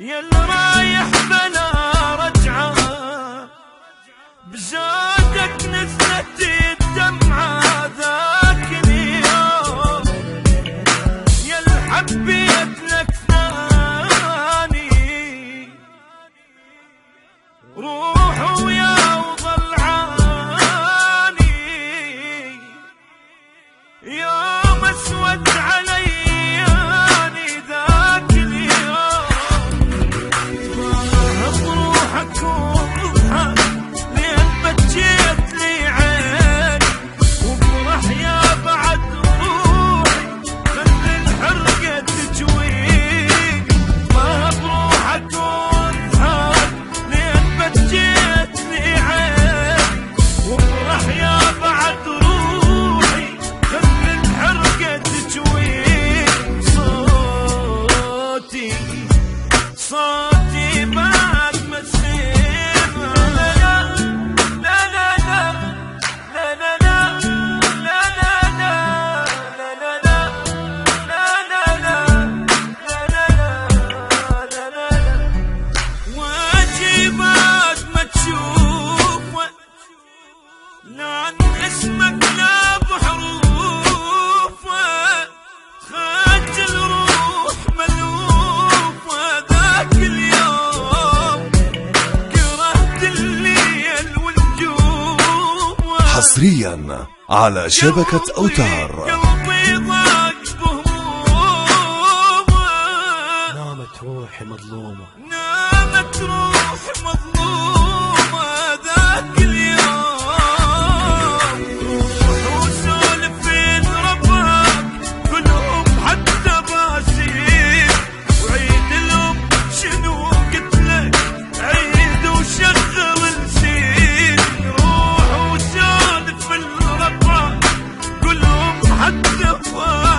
يا اللي رايح بلا رجعة، بزادك نزلت الدمعة ذاك اليوم، يا اللي حبيت لك ثاني روح ويا وضلعاني، يوم اسود علياني ذاك اليوم، ما بروحك وبروحك لين ما جيت لي عين، وبروح يا بعد روحي خلي الحرقة تجويني، ما بروحك وبروحك لين ما جيت لي عين، وبروح يا بعد روحي خلي الحرقة تجويني، صوتي بعد ما تصير لا لا لا لا لا لا لا لا لا لا لا لا، واجي بعد ما تشوف لعن اسمك لا بحروف، خجل روح ملوف ذاك اليوم، كرهت الليل والنجوم، حصريا على شبكة أوتار. قلبي ضاق بهموم، نامت روحي مظلومة، نامت روح مظلومة ذاك اليوم، روح وسولف بين ربك كلهم حتى باسير، وعيد لهم شنو قلت لك عيد وشغل نسيت، روح وسولف بين ربك كلهم حتى باسير.